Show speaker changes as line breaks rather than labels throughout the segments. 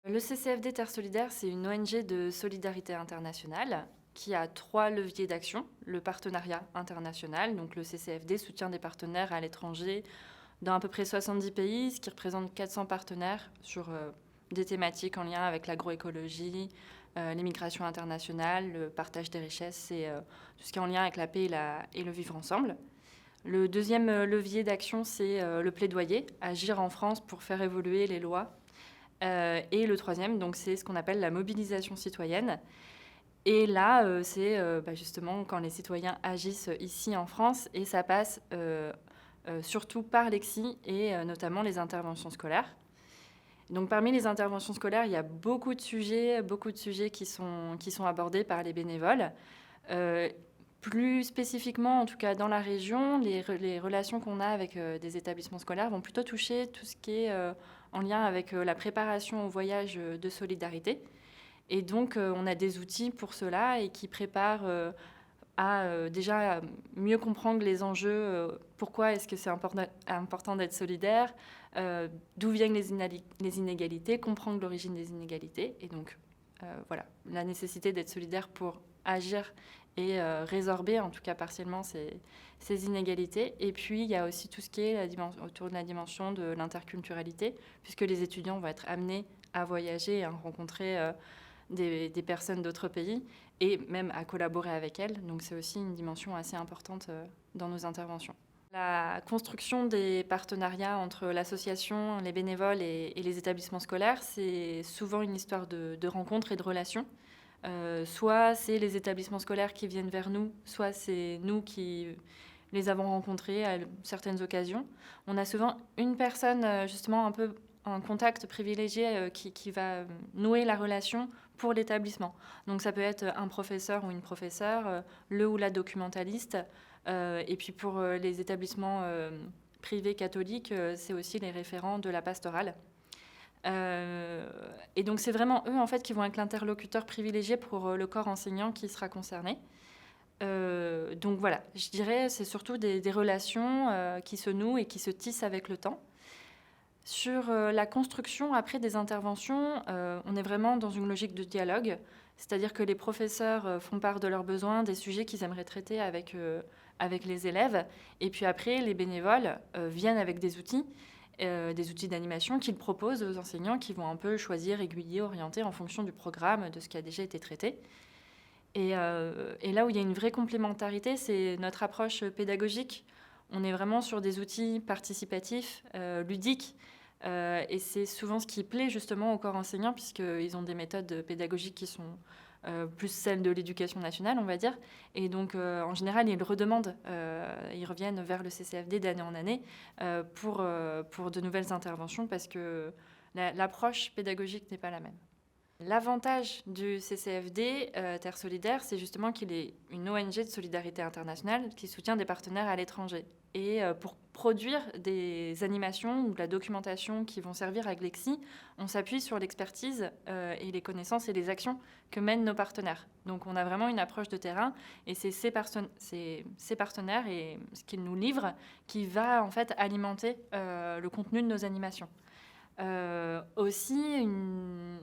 Le CCFD Terre Solidaire, c'est une ONG de solidarité internationale qui a 3 leviers d'action. Le partenariat international, donc le CCFD soutient des partenaires à l'étranger dans à peu près 70 pays, ce qui représente 400 partenaires sur des thématiques en lien avec l'agroécologie, les migrations internationales, le partage des richesses et tout ce qui est en lien avec la paix et le vivre ensemble. Le deuxième levier d'action, c'est le plaidoyer, agir en France pour faire évoluer les lois. Et le troisième, donc, c'est ce qu'on appelle la mobilisation citoyenne. Et là, c'est justement quand les citoyens agissent ici en France, et ça passe surtout par l'EXI et notamment les interventions scolaires. Donc parmi les interventions scolaires, il y a beaucoup de sujets qui sont abordés par les bénévoles. Plus spécifiquement, en tout cas dans la région, les relations qu'on a avec des établissements scolaires vont plutôt toucher tout ce qui est en lien avec la préparation au voyage de solidarité. Et donc, on a des outils pour cela et qui préparent à déjà mieux comprendre les enjeux, pourquoi est-ce que c'est important d'être solidaire, d'où viennent les inégalités, comprendre l'origine des inégalités. Et donc, voilà, la nécessité d'être solidaire pour agir et résorber, en tout cas partiellement, ces inégalités. Et puis, il y a aussi tout ce qui est autour de la dimension de l'interculturalité, puisque les étudiants vont être amenés à voyager et à rencontrer des personnes d'autres pays et même à collaborer avec elles. Donc c'est aussi une dimension assez importante dans nos interventions. La construction des partenariats entre l'association, les bénévoles et les établissements scolaires, c'est souvent une histoire de rencontres et de relations. Soit c'est les établissements scolaires qui viennent vers nous, soit c'est nous qui les avons rencontrés à certaines occasions. On a souvent une personne, justement, un peu un contact privilégié qui va nouer la relation pour l'établissement. Donc ça peut être un professeur ou une professeure, le ou la documentaliste. Et puis pour les établissements privés catholiques, c'est aussi les référents de la pastorale. Et donc c'est vraiment eux en fait qui vont être l'interlocuteur privilégié pour le corps enseignant qui sera concerné. Donc voilà, je dirais c'est surtout des relations qui se nouent et qui se tissent avec le temps. Sur la construction après des interventions, on est vraiment dans une logique de dialogue, c'est-à-dire que les professeurs font part de leurs besoins, des sujets qu'ils aimeraient traiter avec les élèves, et puis après les bénévoles viennent avec des outils d'animation qu'ils proposent aux enseignants qui vont un peu choisir, aiguiller, orienter en fonction du programme, de ce qui a déjà été traité. Et là où il y a une vraie complémentarité, c'est notre approche pédagogique. On est vraiment sur des outils participatifs, ludiques, et c'est souvent ce qui plaît justement au corps enseignant, puisqu'ils ont des méthodes pédagogiques qui sont plus celles de l'éducation nationale, on va dire. Et donc, en général, ils redemandent, ils reviennent vers le CCFD d'année en année pour de nouvelles interventions, parce que l'approche pédagogique n'est pas la même. L'avantage du CCFD Terre Solidaire, c'est justement qu'il est une ONG de solidarité internationale qui soutient des partenaires à l'étranger. Et pour produire des animations ou de la documentation qui vont servir à Glexi, on s'appuie sur l'expertise et les connaissances et les actions que mènent nos partenaires. Donc on a vraiment une approche de terrain, et c'est ces partenaires et ce qu'ils nous livrent qui va en fait alimenter le contenu de nos animations. Aussi,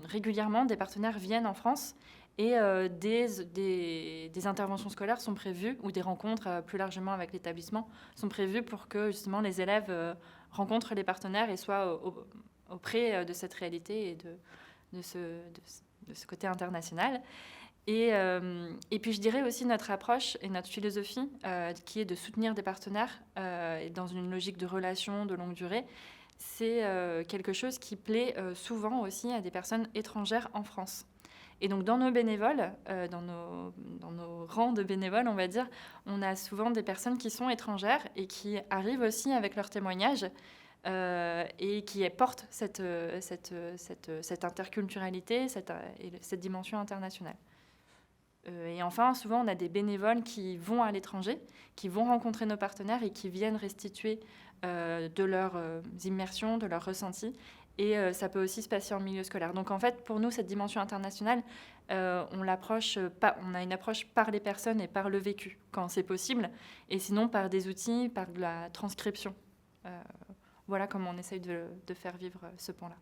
régulièrement, des partenaires viennent en France et des interventions scolaires sont prévues, ou des rencontres plus largement avec l'établissement sont prévues pour que justement les élèves rencontrent les partenaires et soient auprès de cette réalité et de ce côté international. Et puis je dirais aussi notre approche et notre philosophie qui est de soutenir des partenaires dans une logique de relation de longue durée. C'est quelque chose qui plaît souvent aussi à des personnes étrangères en France. Et donc dans nos bénévoles, dans nos rangs de bénévoles, on va dire, on a souvent des personnes qui sont étrangères et qui arrivent aussi avec leurs témoignages et qui portent cette interculturalité, cette dimension internationale. Et enfin, souvent, on a des bénévoles qui vont à l'étranger, qui vont rencontrer nos partenaires et qui viennent restituer de leurs immersions, de leurs ressentis. Et ça peut aussi se passer en milieu scolaire. Donc en fait, pour nous, cette dimension internationale, on a une approche par les personnes et par le vécu, quand c'est possible, et sinon par des outils, par de la transcription. Voilà comment on essaye de faire vivre ce pan-là.